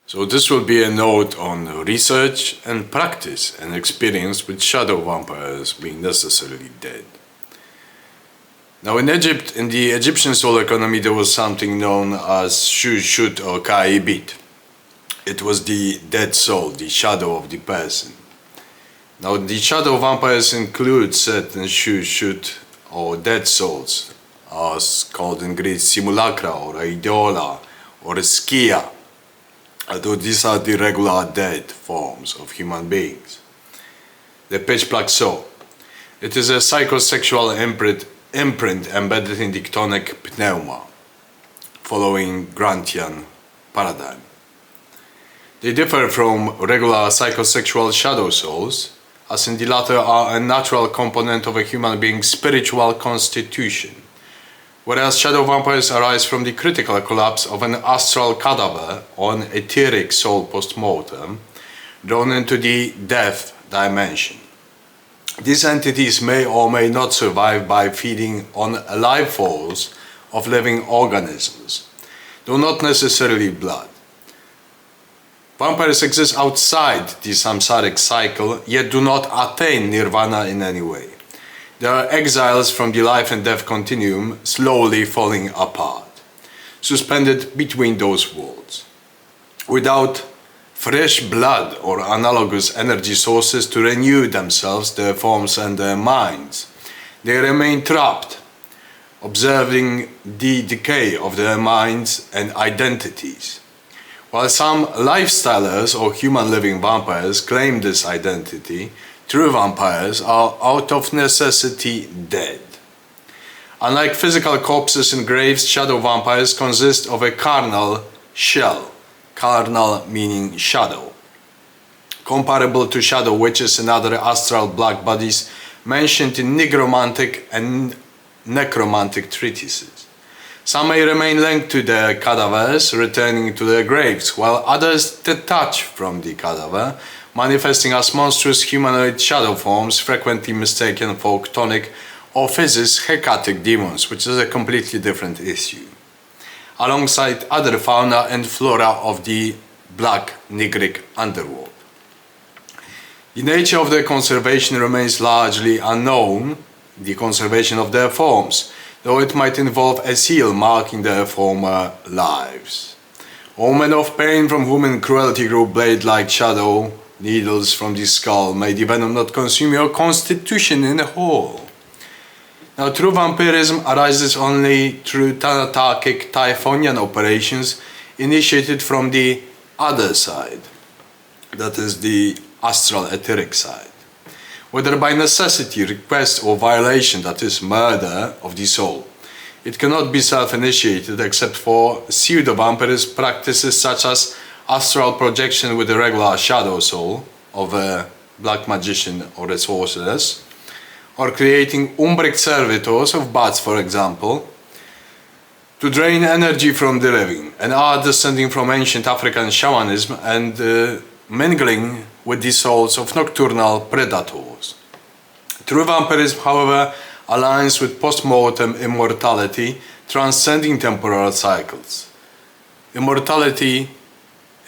So this will be a note on research and practice and experience with shadow vampires being necessarily dead. Now in Egypt, in the Egyptian soul economy, there was something known as Shushut or Kaibit. It was the dead soul, the shadow of the person. Now the shadow vampires include certain Shushut or dead souls, as called in Greek simulacra or idola or skia. Although these are the regular dead forms of human beings. The pitch black soul. It is a psychosexual imprint embedded in the chthonic pneuma, following Grantian paradigm. They differ from regular psychosexual shadow souls, as in the latter are a natural component of a human being's spiritual constitution, whereas shadow vampires arise from the critical collapse of an astral cadaver or an etheric soul post-mortem, drawn into the death dimension. These entities may or may not survive by feeding on life force of living organisms, though not necessarily blood. Vampires exist outside the samsaric cycle, yet do not attain nirvana in any way. They are exiles from the life and death continuum, slowly falling apart, suspended between those worlds. Without fresh blood or analogous energy sources to renew themselves, their forms and their minds, they remain trapped, observing the decay of their minds and identities. While some lifestylers or human living vampires claim this identity, true vampires are out of necessity dead. Unlike physical corpses in graves, shadow vampires consist of a carnal shell, carnal meaning shadow, comparable to shadow witches and other astral black bodies mentioned in nigromantic and necromantic treatises. Some may remain linked to their cadavers, returning to their graves, while others detach from the cadaver, manifesting as monstrous humanoid shadow forms frequently mistaken for chthonic or physis hecatic demons, which is a completely different issue, alongside other fauna and flora of the black nigric underworld. The nature of their conservation remains largely unknown, the conservation of their forms, though it might involve a seal marking their former lives. Omen of pain from whom in cruelty grew blade-like shadow needles from the skull, may the venom not consume your constitution in whole. Now, true vampirism arises only through Thanatarchic Typhonian operations initiated from the other side, that is the astral etheric side, whether by necessity, request or violation, that is murder of the soul. It cannot be self-initiated except for pseudo-vampirist practices such as astral projection with a regular shadow soul of a black magician or a sorceress, or creating umbric servitors of bats, for example, to drain energy from the living, an art descending from ancient African shamanism and mingling with the souls of nocturnal predators. True vampirism, however, aligns with post-mortem immortality, transcending temporal cycles. Immortality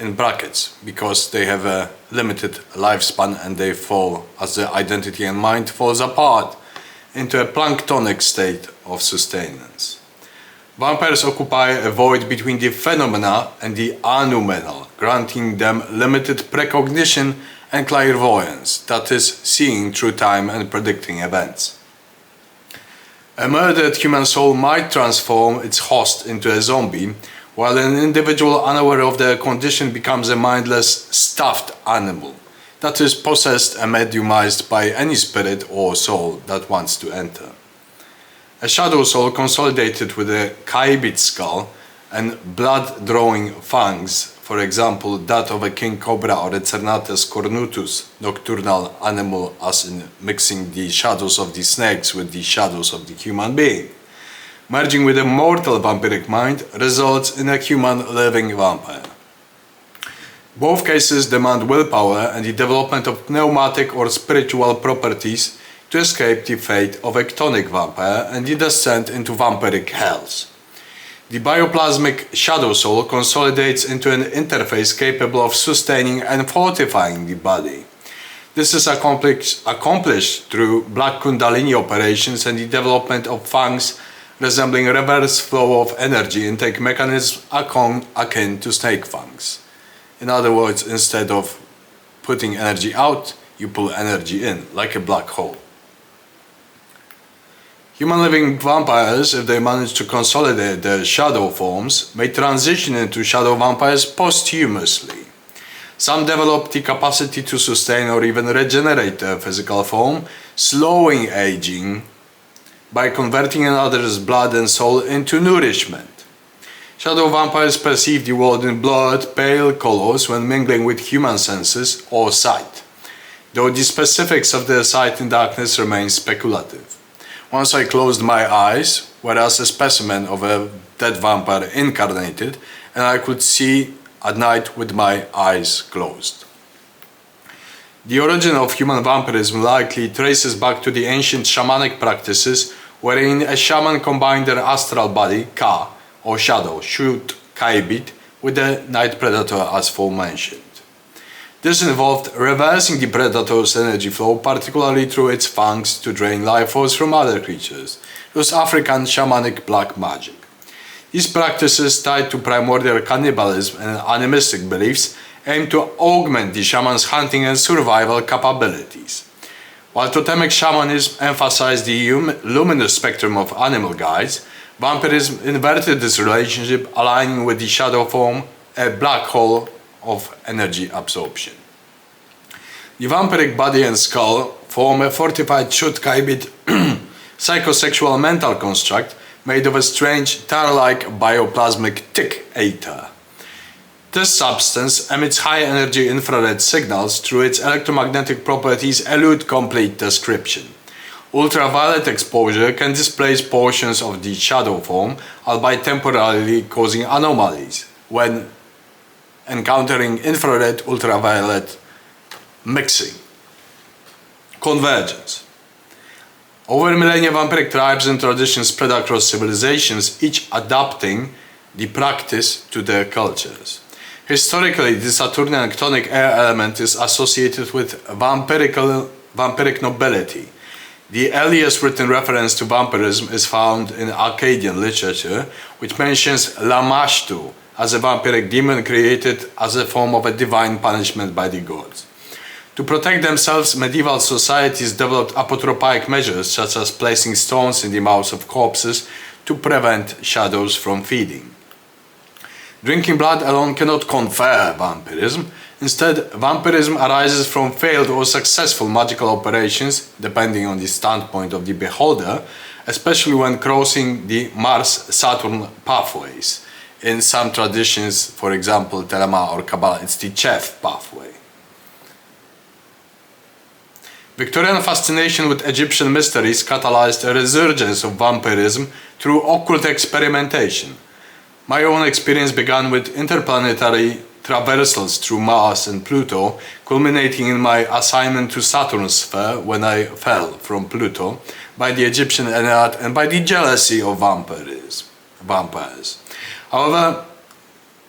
in brackets, because they have a limited lifespan and they fall as their identity and mind falls apart into a planktonic state of sustenance. Vampires occupy a void between the phenomena and the anoumenal, granting them limited precognition and clairvoyance, that is, seeing through time and predicting events. A murdered human soul might transform its host into a zombie, while an individual unaware of their condition becomes a mindless, stuffed animal that is possessed and mediumized by any spirit or soul that wants to enter. A shadow soul consolidated with a Kaibit skull and blood-drawing fangs, for example that of a king cobra or a Cernates cornutus, nocturnal animal, as in mixing the shadows of the snakes with the shadows of the human being, merging with a mortal vampiric mind, results in a human living vampire. Both cases demand willpower and the development of pneumatic or spiritual properties to escape the fate of a chthonic vampire and the descent into vampiric hells. The bioplasmic shadow soul consolidates into an interface capable of sustaining and fortifying the body. This is accomplished through black kundalini operations and the development of fangs resembling reverse flow of energy intake mechanisms akin to snake fangs. In other words, instead of putting energy out, you pull energy in, like a black hole. Human living vampires, if they manage to consolidate their shadow forms, may transition into shadow vampires posthumously. Some develop the capacity to sustain or even regenerate their physical form, slowing aging by converting another's blood and soul into nourishment. Shadow vampires perceive the world in blurred, pale colors when mingling with human senses or sight, though the specifics of their sight in darkness remain speculative. Once I closed my eyes, whereas a specimen of a dead vampire incarnated, and I could see at night with my eyes closed. The origin of human vampirism likely traces back to the ancient shamanic practices wherein a shaman combined their astral body, ka, or shadow, shut, kaibit, with the night predator as aforementioned. This involved reversing the predator's energy flow, particularly through its fangs, to drain life force from other creatures. It was African shamanic black magic. These practices, tied to primordial cannibalism and animistic beliefs, aim to augment the shaman's hunting and survival capabilities. While totemic shamanism emphasized the luminous spectrum of animal guides, vampirism inverted this relationship, aligning with the shadow form, a black hole of energy absorption. The vampiric body and skull form a fortified Chut-Kaibit psychosexual mental construct made of a strange tar-like bioplasmic tick ether. This substance emits high-energy infrared signals through its electromagnetic properties elude complete description. Ultraviolet exposure can displace portions of the shadow form, albeit temporarily causing anomalies when encountering infrared ultraviolet mixing. Convergence. Over millennia, vampiric tribes and traditions spread across civilizations, each adapting the practice to their cultures. Historically, the Saturnian chthonic air element is associated with vampiric nobility. The earliest written reference to vampirism is found in Akkadian literature, which mentions Lamashtu as a vampiric demon created as a form of a divine punishment by the gods. To protect themselves, medieval societies developed apotropaic measures such as placing stones in the mouths of corpses to prevent shadows from feeding. Drinking blood alone cannot confer vampirism. Instead, vampirism arises from failed or successful magical operations, depending on the standpoint of the beholder, especially when crossing the Mars-Saturn pathways. In some traditions, for example, Telema or Kabbalah, it's the Chef pathway. Victorian fascination with Egyptian mysteries catalyzed a resurgence of vampirism through occult experimentation. My own experience began with interplanetary traversals through Mars and Pluto, culminating in my assignment to Saturn's sphere when I fell from Pluto by the Egyptian Ennead and by the jealousy of vampires. However,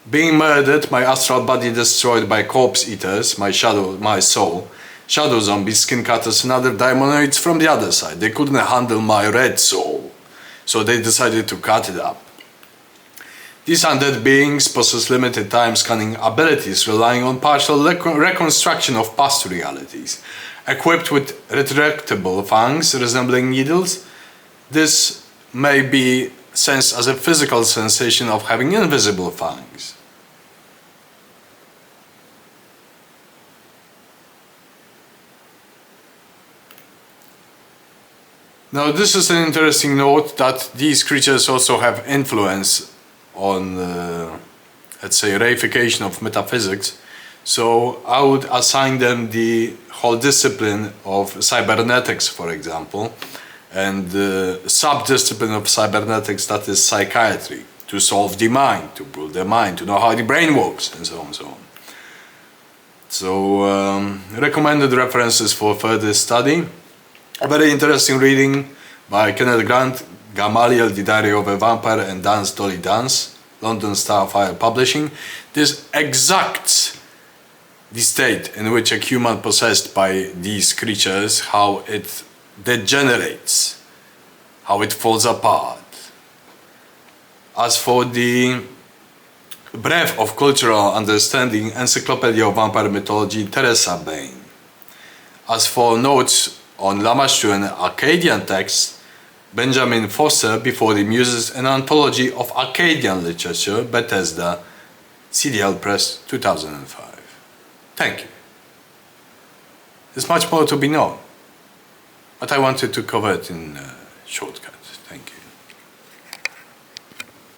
being murdered, my astral body destroyed by corpse eaters, my soul, shadow zombies, skin cutters and other daimonoids from the other side. They couldn't handle my red soul, so they decided to cut it up. These undead beings possess limited time-scanning abilities, relying on partial reconstruction of past realities. Equipped with retractable fangs resembling needles, this may be sensed as a physical sensation of having invisible fangs. Now, this is an interesting note that these creatures also have influence on, let's say, reification of metaphysics. So I would assign them the whole discipline of cybernetics, for example, and the sub-discipline of cybernetics, that is psychiatry, to solve the mind, to build the mind, to know how the brain works, and so on and so on. So, recommended references for further study. A very interesting reading by Kenneth Gamaliel, The Diary of a Vampire and Dance Dolly Dance, London Starfire Publishing. This exacts the state in which a human possessed by these creatures, how it degenerates, how it falls apart. As for the breadth of cultural understanding, Encyclopedia of Vampire Mythology, Teresa Bain. As for notes on Lamashtu and Akkadian texts, Benjamin Foster, Before the Muses, an anthology of Akkadian literature, Bethesda, CDL Press, 2005. Thank you. There's much more to be known, but I wanted to cover it in a shortcut. Thank you.